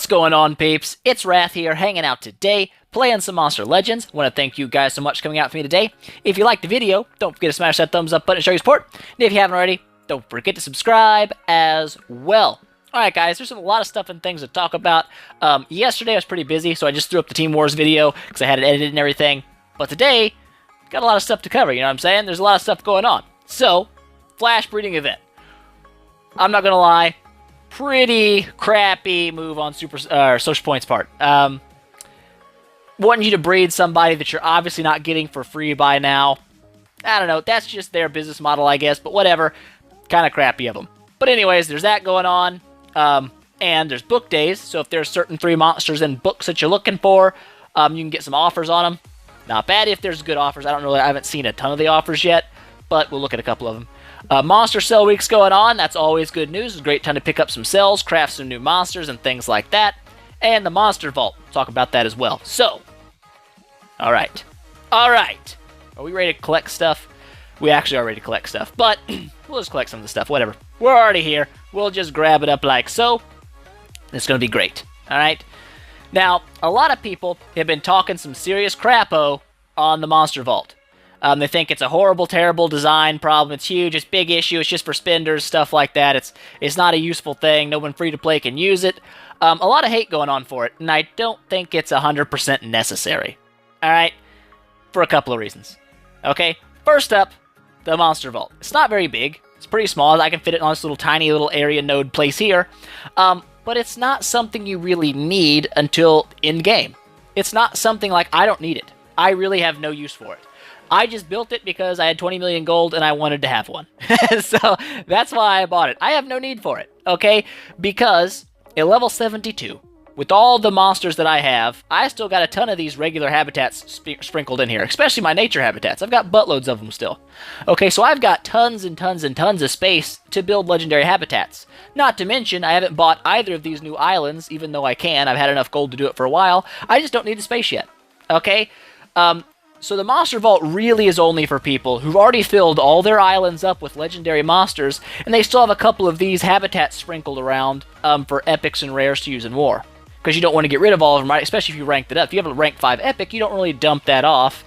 What's going on, peeps? It's Wrath here, hanging out today, playing some Monster Legends. I want to thank you guys so much for coming out for me today. If you liked the video, don't forget to smash that thumbs up button to show your support. And if you haven't already, don't forget to subscribe as well. Alright guys, there's a lot of stuff and things to talk about. Yesterday I was pretty busy, so I just threw up the Team Wars video because I had it edited and everything. But today, got a lot of stuff to cover, you know what I'm saying? There's a lot of stuff going on. So, Flash Breeding Event. I'm not gonna lie, pretty crappy move on Social Point's part. Wanting you to breed somebody that you're obviously not getting for free by now. I don't know, that's just their business model, I guess, but whatever. Kind of crappy of them. But anyways, there's that going on. And there's book days, so if there's certain 3 monsters and books that you're looking for, you can get some offers on them. Not bad if there's good offers. I haven't seen a ton of the offers yet, but we'll look at a couple of them. Monster Cell Week's going on. That's always good news. It's a great time to pick up some cells, craft some new monsters, and things like that. And the Monster Vault. We'll talk about that as well. So, alright. Alright. Are we ready to collect stuff? We actually are ready to collect stuff, but we'll just collect some of the stuff, whatever. We're already here. We'll just grab it up like so. It's going to be great. Alright? Now, a lot of people have been talking some serious crapo on the Monster Vault. They think it's a horrible, terrible design problem. It's huge. It's big issue. It's just for spenders, stuff like that. It's not a useful thing. No one free to play can use it. A lot of hate going on for it, and I don't think it's 100% necessary. Alright? For a couple of reasons. Okay? First up, the Monster Vault. It's not very big. It's pretty small. I can fit it on this little tiny little area node place here. But it's not something you really need until in-game. It's not something like, I don't need it. I really have no use for it. I just built it because I had 20 million gold and I wanted to have one. So that's why I bought it. I have no need for it, okay? Because at level 72, with all the monsters that I have, I still got a ton of these regular habitats sprinkled in here, especially my nature habitats. I've got buttloads of them still. Okay, so I've got tons and tons and tons of space to build legendary habitats. Not to mention, I haven't bought either of these new islands, even though I can. I've had enough gold to do it for a while. I just don't need the space yet. Okay? So the Monster Vault really is only for people who've already filled all their islands up with legendary monsters, and they still have a couple of these habitats sprinkled around for epics and rares to use in war. Because you don't want to get rid of all of them, right? Especially if you ranked it up. If you have a rank 5 epic, you don't really dump that off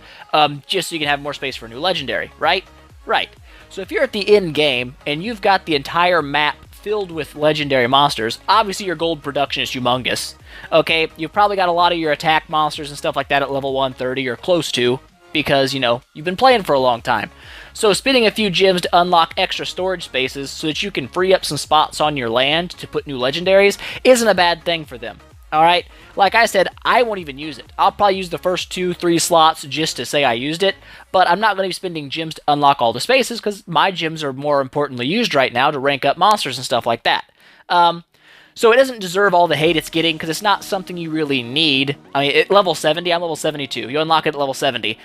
just so you can have more space for a new legendary, right? Right. So if you're at the end game and you've got the entire map filled with legendary monsters, obviously your gold production is humongous. Okay, you've probably got a lot of your attack monsters and stuff like that at level 130 or close to, because, you know, you've been playing for a long time. So spending a few gems to unlock extra storage spaces so that you can free up some spots on your land to put new legendaries isn't a bad thing for them. Alright, like I said, I won't even use it. I'll probably use the first 2-3 slots just to say I used it, but I'm not going to be spending gems to unlock all the spaces because my gems are more importantly used right now to rank up monsters and stuff like that. So it doesn't deserve all the hate it's getting because it's not something you really need. I mean, at level 70, I'm level 72. You unlock it at level 70.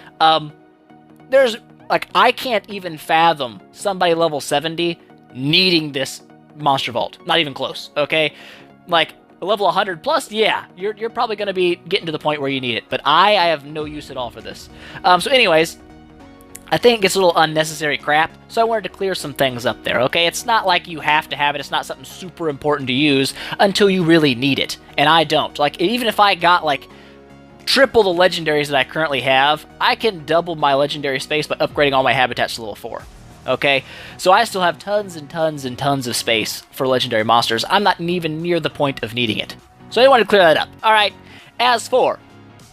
There's, like, I can't even fathom somebody level 70 needing this Monster Vault. Not even close, okay? Like, level 100 plus, yeah, you're probably going to be getting to the point where you need it. But I have no use at all for this. So anyways, I think it gets a little unnecessary crap, so I wanted to clear some things up there, okay? It's not like you have to have it. It's not something super important to use until you really need it. And I don't. Like, even if I got, like, triple the legendaries that I currently have, I can double my legendary space by upgrading all my habitats to level 4. Okay, so I still have tons and tons and tons of space for legendary monsters. I'm not even near the point of needing it. So I wanted to clear that up. Alright, as for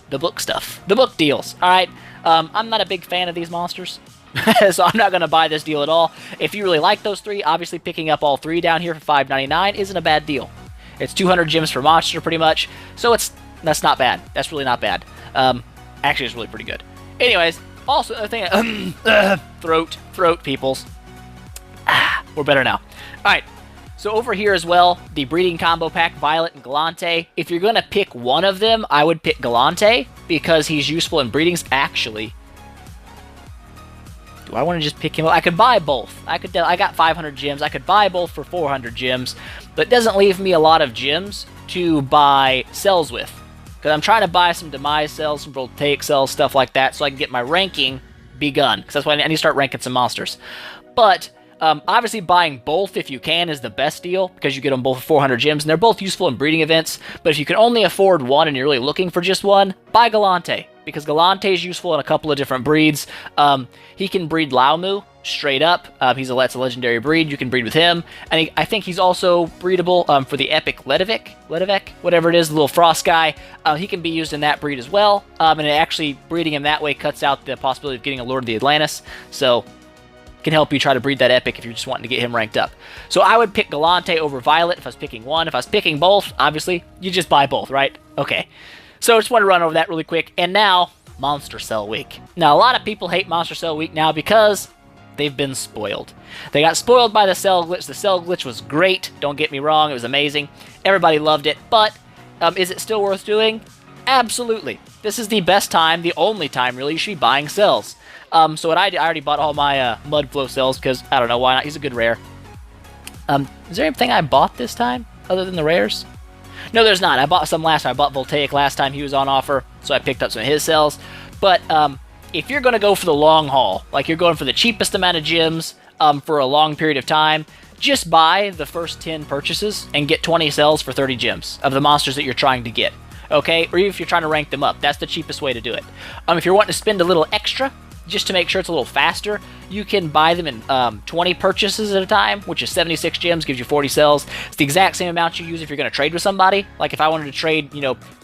the book stuff, the book deals, alright, I'm not a big fan of these monsters, so I'm not going to buy this deal at all. If you really like those 3, obviously picking up all 3 down here for $5.99 isn't a bad deal. It's 200 gems per monster pretty much, so that's not bad. That's really not bad. Actually, it's really pretty good. Anyways, also, the thing, throat, peoples. We're better now. Alright, so over here as well, the breeding combo pack, Violet and Galante. If you're going to pick one of them, I would pick Galante, because he's useful in breedings. Actually, do I want to just pick him up? I could buy both. I got 500 gems. I could buy both for 400 gems, but it doesn't leave me a lot of gems to buy cells with. Because I'm trying to buy some demise cells, some voltaic cells, stuff like that, so I can get my ranking begun. Because that's why I need to start ranking some monsters. But Obviously, buying both if you can is the best deal because you get them both for 400 gems, and they're both useful in breeding events. But if you can only afford one and you're really looking for just one, buy Galante because Galante is useful in a couple of different breeds. He can breed Laumu straight up. That's a legendary breed. You can breed with him, and I think he's also breedable for the epic Ledevec, whatever it is, the little frost guy. He can be used in that breed as well, and actually breeding him that way cuts out the possibility of getting a Lord of the Atlantis. So can help you try to breed that epic if you're just wanting to get him ranked up. So I would pick Galante over Violet if I was picking one. If I was picking both, obviously, you just buy both, right? Okay. So I just want to run over that really quick. And now, Monster Cell Week. Now, a lot of people hate Monster Cell Week now because they've been spoiled. They got spoiled by the cell glitch. The cell glitch was great. Don't get me wrong. It was amazing. Everybody loved it. But is it still worth doing? Absolutely. This is the best time, the only time, really, you should be buying cells. So what I already bought all my Mudflow cells because, I don't know, why not? He's a good rare. Is there anything I bought this time other than the rares? No, there's not. I bought some last time. I bought Voltaic last time he was on offer, so I picked up some of his cells. But if you're going to go for the long haul, like you're going for the cheapest amount of gems for a long period of time, just buy the first 10 purchases and get 20 cells for 30 gems of the monsters that you're trying to get. Okay? Or even if you're trying to rank them up, that's the cheapest way to do it. If you're wanting to spend a little extra, just to make sure it's a little faster, you can buy them in 20 purchases at a time, which is 76 gems, gives you 40 cells. It's the exact same amount you use if you're going to trade with somebody. Like if I wanted to trade,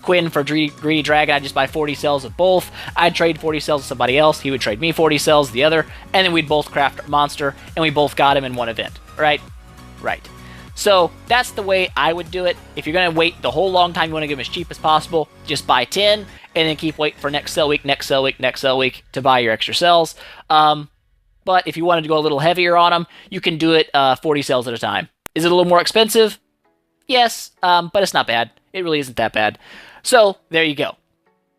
Quinn for Greedy Dragon, I'd just buy 40 cells of both. I'd trade 40 cells with somebody else. He would trade me 40 cells the other, and then we'd both craft a monster, and we both got him in one event. Right? Right. So that's the way I would do it. If you're going to wait the whole long time, you want to get them as cheap as possible, just buy 10, and then keep waiting for next sell week to buy your extra cells. But if you wanted to go a little heavier on them, you can do it 40 cells at a time. Is it a little more expensive? Yes, but it's not bad. It really isn't that bad. So there you go.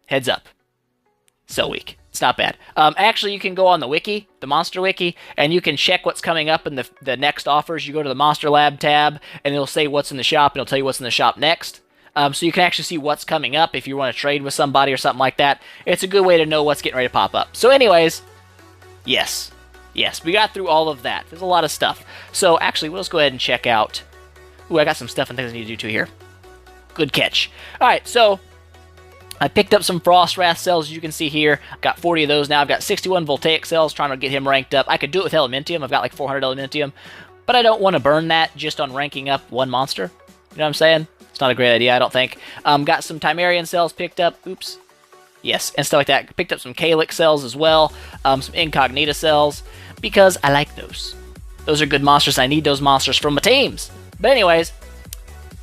Heads up. Cell week. It's not bad. Actually, you can go on the wiki, the Monster Wiki, and you can check what's coming up in the next offers. You go to the Monster Lab tab, and it'll say what's in the shop, and it'll tell you what's in the shop next. So you can actually see what's coming up if you want to trade with somebody or something like that. It's a good way to know what's getting ready to pop up. So anyways, yes, we got through all of that. There's a lot of stuff. So actually, let's go ahead and check out. Ooh, I got some stuff and things I need to do too here. Good catch. All right, so I picked up some Frost Wrath cells, as you can see here. I've got 40 of those now. I've got 61 Voltaic cells, trying to get him ranked up. I could do it with Elementium. I've got like 400 Elementium. But I don't want to burn that just on ranking up one monster. You know what I'm saying? It's not a great idea, I don't think. Got some Timerian cells picked up. Oops. Yes, and stuff like that. Picked up some Calyx cells as well. Some Incognita cells. Because I like those. Those are good monsters. I need those monsters from my teams. But anyways,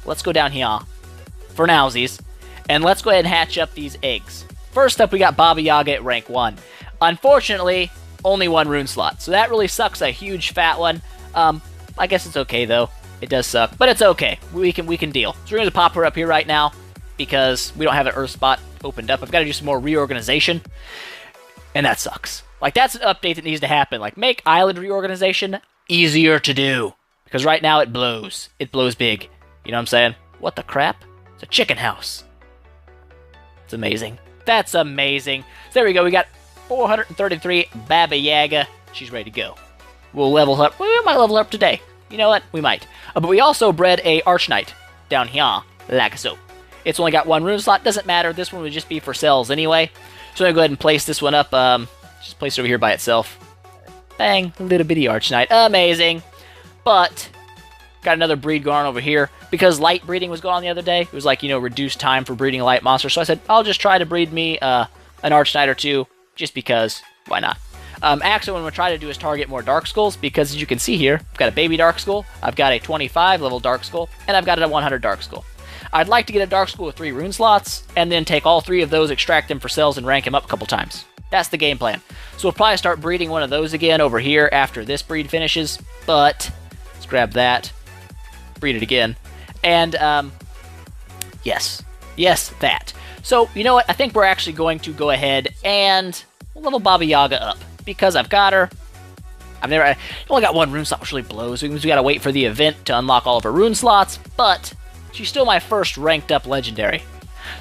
let's go down here for nowsies. And let's go ahead and hatch up these eggs. First up, we got Baba Yaga at rank 1. Unfortunately, only one rune slot. So that really sucks, a huge fat one. I guess it's okay, though. It does suck, but it's okay. We can deal. So we're going to pop her up here right now because we don't have an Earth spot opened up. I've got to do some more reorganization, and that sucks. Like, that's an update that needs to happen. Like, make island reorganization easier to do because right now it blows. It blows big. You know what I'm saying? What the crap? It's a chicken house. It's amazing. That's amazing. So there we go. We got 433 Baba Yaga. She's ready to go. We'll level her up. We might level her up today. You know what? We might. But we also bred a Archknight down here, like so. It's only got one rune slot. Doesn't matter. This one would just be for cells anyway. So I'm going to go ahead and place this one up. Just place it over here by itself. Bang. Little bitty Archknight. Amazing. But got another breed going on over here. Because light breeding was going on the other day, it was like, reduced time for breeding a light monster. So I said, I'll just try to breed me an Archknight or two, just because, why not? Actually, what I'm going to try to do is target more Dark Skulls, because as you can see here, I've got a baby Dark Skull, I've got a 25 level Dark Skull, and I've got a 100 Dark Skull. I'd like to get a Dark Skull with 3 rune slots, and then take all 3 of those, extract them for cells, and rank them up a couple times. That's the game plan. So we'll probably start breeding one of those again over here after this breed finishes, but let's grab that, breed it again. And, yes, that. So, you know what? I think we're actually going to go ahead and level Baba Yaga up. Because I've got her. I only got one rune slot, which really blows. Which means we gotta wait for the event to unlock all of her rune slots. But she's still my first ranked up legendary.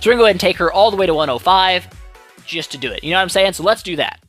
So we're gonna go ahead and take her all the way to 105 just to do it. You know what I'm saying? So let's do that.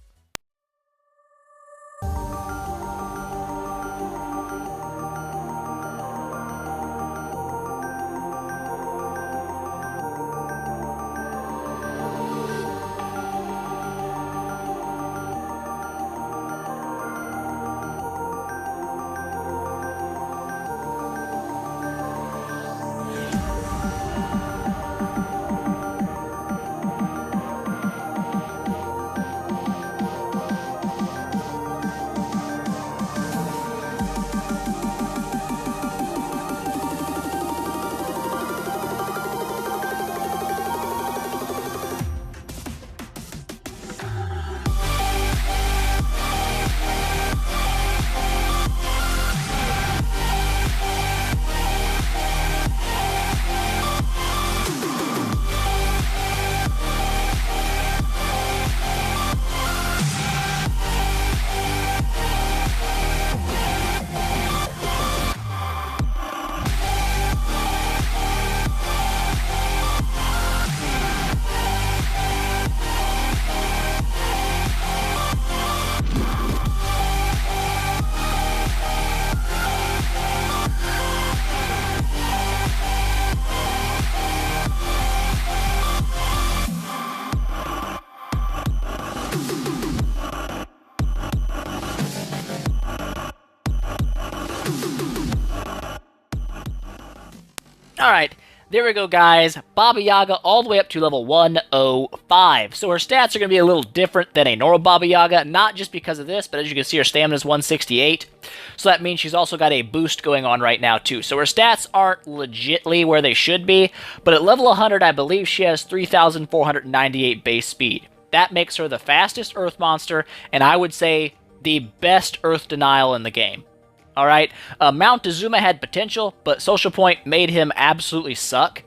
Alright, there we go, guys. Baba Yaga all the way up to level 105. So her stats are going to be a little different than a normal Baba Yaga, not just because of this, but as you can see, her stamina is 168. So that means she's also got a boost going on right now, too. So her stats aren't legitly where they should be, but at level 100, I believe she has 3,498 base speed. That makes her the fastest Earth monster, and I would say the best Earth denial in the game. Alright, Mount Azuma had potential, but Social Point made him absolutely suck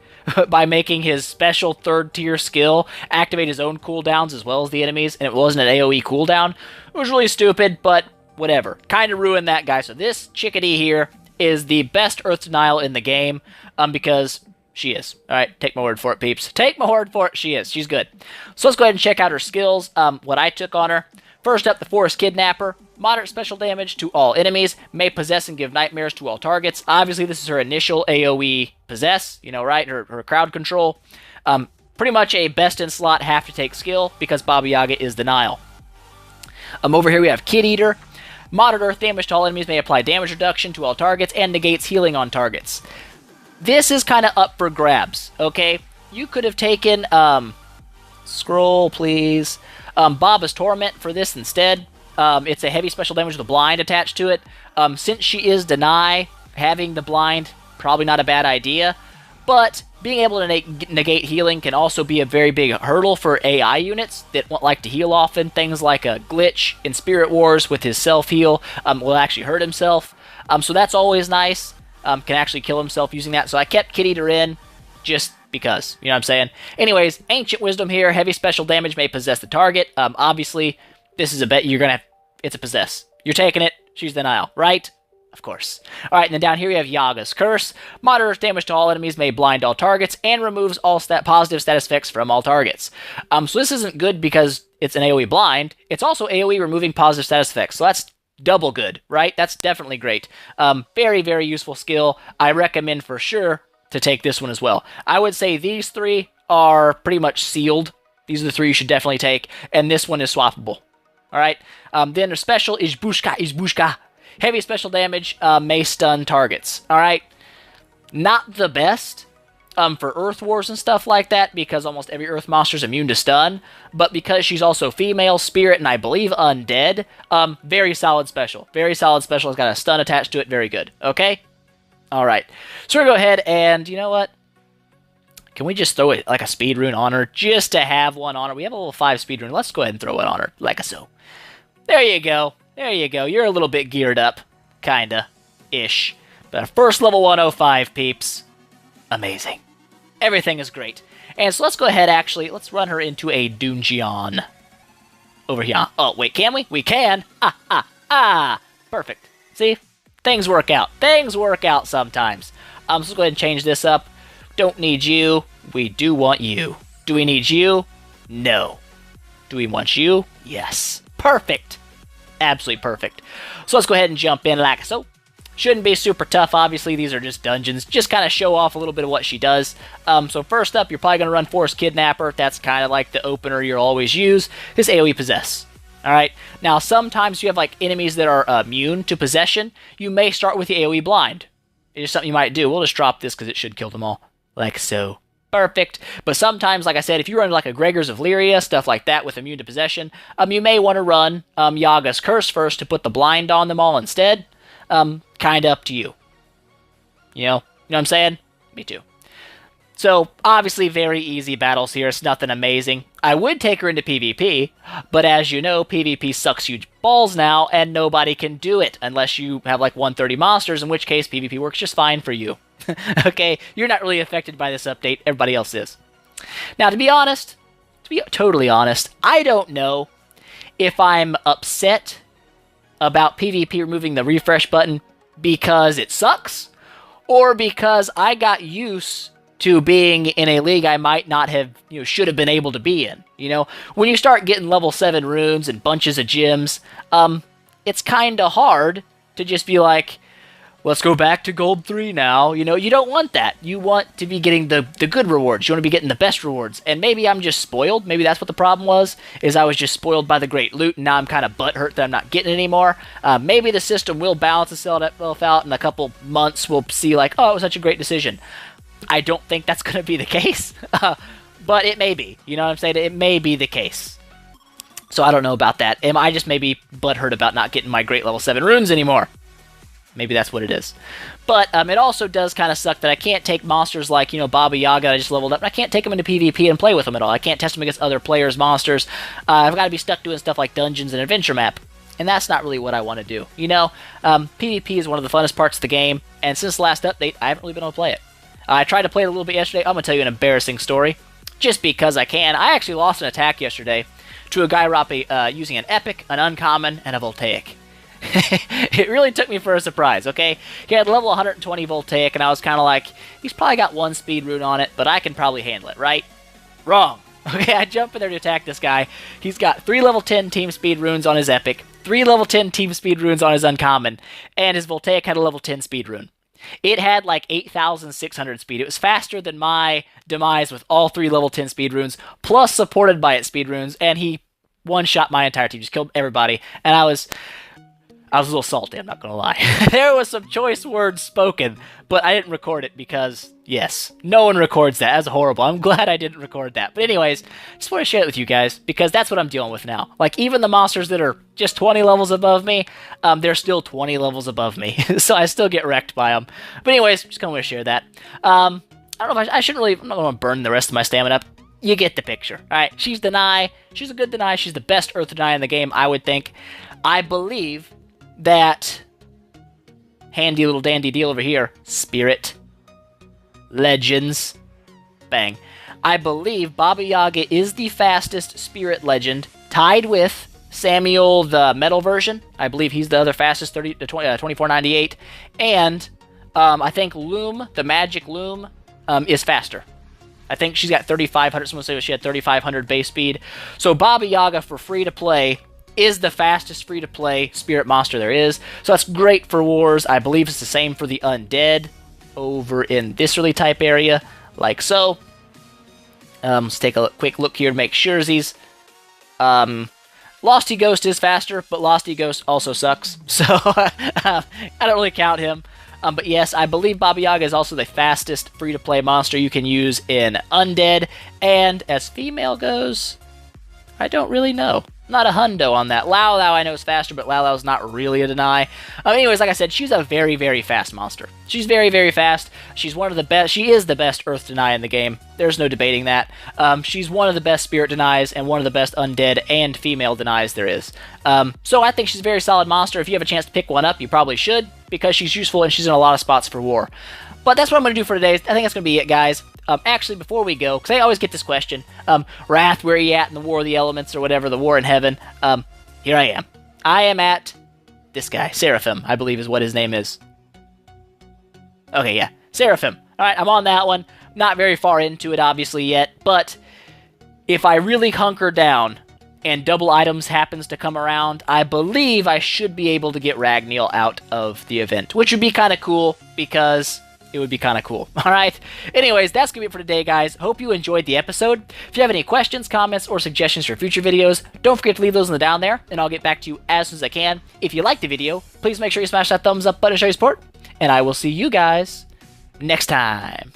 by making his special third-tier skill activate his own cooldowns as well as the enemies, and it wasn't an AoE cooldown. It was really stupid, but whatever. Kind of ruined that guy. So this chickadee here is the best Earth Denial in the game, because she is. Alright, take my word for it, peeps. Take my word for it, she is. She's good. So let's go ahead and check out her skills, what I took on her. First up, the Forest Kidnapper. Moderate special damage to all enemies. May possess and give nightmares to all targets. Obviously, this is her initial AoE possess, you know, right? Her crowd control. Pretty much a best in slot, have to take skill, because Baba Yaga is denial. Over here we have Kid Eater. Moderate earth damage to all enemies, may apply damage reduction to all targets, and negates healing on targets. This is kind of up for grabs, okay? You could have taken, scroll, please. Baba's Torment for this instead. It's a heavy special damage with a blind attached to it. Since she is deny, having the blind, probably not a bad idea. But being able to negate healing can also be a very big hurdle for AI units that like to heal often. Things like a Glitch in Spirit Wars with his self-heal will actually hurt himself. So that's always nice. Can actually kill himself using that. So I kept Kid Eater in just because, you know what I'm saying? Anyways, Ancient Wisdom here. Heavy special damage may possess the target. Obviously, this is a bet you're going to have. It's a possess. You're taking it. She's denial, right? Of course. Alright, and then down here we have Yaga's Curse. Moderate damage to all enemies, may blind all targets, and removes all positive status effects from all targets. So this isn't good because it's an AoE blind. It's also AoE removing positive status effects. So that's double good, right? That's definitely great. Very, very useful skill. I recommend for sure to take this one as well. I would say these three are pretty much sealed. These are the three you should definitely take, and this one is swappable. Alright, then their special is Izbushka. Heavy special damage, may stun targets. Alright, not the best for Earth Wars and stuff like that, because almost every Earth monster is immune to stun, but because she's also female, spirit, and I believe undead, very solid special. Very solid special. It's got a stun attached to it. Very good. Okay? Alright, so we're going to go ahead and, you know what? Can we just throw it like a speed rune on her, just to have one on her? We have a level 5 speed rune. Let's go ahead and throw it on her, like so. There you go. There you go. You're a little bit geared up. Kinda. Ish. But first level 105, peeps. Amazing. Everything is great. And so let's go ahead, actually. Let's run her into a Dungeon. Over here. Oh, wait, can we? We can. Perfect. See? Things work out. Things work out sometimes. So let's go ahead and change this up. Don't need you. We do want you. Do we need you? No. Do we want you? Yes. Perfect. Absolutely perfect. So let's go ahead and jump in like so. Shouldn't be super tough, obviously. These are just dungeons. Just kind of show off a little bit of what she does. So first up, you're probably going to run Forest Kidnapper. That's kind of like the opener you'll always use. This AoE Possess. Alright? Now, sometimes you have like enemies that are immune to possession. You may start with the AoE Blind. It's something you might do. We'll just drop this because it should kill them all. Like so. Perfect. But sometimes, like I said, if you run like a Gregors of Lyria, stuff like that with immune to possession, you may want to run Yaga's Curse first to put the blind on them all instead. Kind of up to you. You know what I'm saying? Me too. So, obviously, very easy battles here. It's nothing amazing. I would take her into PvP, but as you know, PvP sucks huge balls now, and nobody can do it unless you have like 130 monsters, in which case PvP works just fine for you. Okay? You're not really affected by this update. Everybody else is. Now, to be honest, to be totally honest, I don't know if I'm upset about PvP removing the refresh button because it sucks, or because I got used to being in a league I might not have, should have been able to be in. When you start getting level 7 runes and bunches of gems, it's kind of hard to just be like, let's go back to Gold 3 now. You know, you don't want that. You want to be getting the good rewards. You want to be getting the best rewards. And maybe I'm just spoiled. Maybe that's what the problem was, is I was just spoiled by the great loot, and now I'm kind of butthurt that I'm not getting it anymore. Maybe the system will balance itself out in a couple months. We'll see, like, oh, it was such a great decision. I don't think that's going to be the case, but it may be. You know what I'm saying? It may be the case. So I don't know about that. Am I just maybe butthurt about not getting my great level 7 runes anymore? Maybe that's what it is. But it also does kind of suck that I can't take monsters like, you know, Baba Yaga I just leveled up. I can't take them into PvP and play with them at all. I can't test them against other players' monsters. I've got to be stuck doing stuff like dungeons and adventure map. And that's not really what I want to do. You know, PvP is one of the funnest parts of the game. And since the last update, I haven't really been able to play it. I tried to play it a little bit yesterday. I'm going to tell you an embarrassing story. Just because I can. I actually lost an attack yesterday to a guy using an epic, an uncommon, and a voltaic. It really took me for a surprise, okay? He had level 120 voltaic, and I was kind of like, he's probably got 1 speed rune on it, but I can probably handle it, right? Wrong. Okay, I jump in there to attack this guy. He's got 3 level 10 team speed runes on his epic, 3 level 10 team speed runes on his uncommon, and his voltaic had a level 10 speed rune. It had like 8,600 speed. It was faster than my demise with all 3 level 10 speed runes, plus supported by its speed runes, and he one-shot my entire team, just killed everybody, and I was a little salty, I'm not going to lie. There was some choice words spoken, but I didn't record it because, yes, no one records that. That's horrible. I'm glad I didn't record that. But anyways, just want to share it with you guys because that's what I'm dealing with now. Like, even the monsters that are just 20 levels above me, they're still 20 levels above me. So I still get wrecked by them. But anyways, just going to share that. I don't know if I shouldn't really, I'm not going to burn the rest of my stamina up. You get the picture. All right, she's Deny. She's a good Deny. She's the best Earth Deny in the game, I would think. I believe that handy little dandy deal over here, Spirit Legends, bang. I believe Baba Yaga is the fastest Spirit Legend, tied with Samuel the Metal version. I believe he's the other fastest, 2498. And I think Loom, the Magic Loom, is faster. I think she's got 3,500. Someone said she had 3,500 base speed. So Baba Yaga for free to play is the fastest free-to-play spirit monster there is. So that's great for wars. I believe it's the same for the undead over in this really type area, like so. Let's take a quick look here to make surezies. Losty Ghost is faster, but Losty Ghost also sucks. So I don't really count him. But yes, I believe Baba Yaga is also the fastest free-to-play monster you can use in undead. And as female goes, I don't really know. Not a hundo on that. Lao Lao I know is faster, but Lao Lao's not really a Deny. Anyways, like I said, she's a very, very fast monster. She's very, very fast. She's one of the best. She is the best Earth Deny in the game. There's no debating that. She's one of the best Spirit Denies and one of the best Undead and female Denies there is. So I think she's a very solid monster. If you have a chance to pick one up, you probably should, because she's useful and she's in a lot of spots for war. But that's what I'm going to do for today. I think that's going to be it, guys. Actually, before we go, because I always get this question, Wrath, where are you at in the War of the Elements or whatever, the War in Heaven? Here I am. I am at this guy, Seraphim, I believe is what his name is. Okay, yeah, Seraphim. All right, I'm on that one. Not very far into it, obviously, yet, but if I really hunker down and double items happens to come around, I believe I should be able to get Ragniel out of the event, which would be kind of cool, because it would be kind of cool. All right. Anyways, that's going to be it for today, guys. Hope you enjoyed the episode. If you have any questions, comments, or suggestions for future videos, don't forget to leave those in the down there, and I'll get back to you as soon as I can. If you liked the video, please make sure you smash that thumbs up button to show your support, and I will see you guys next time.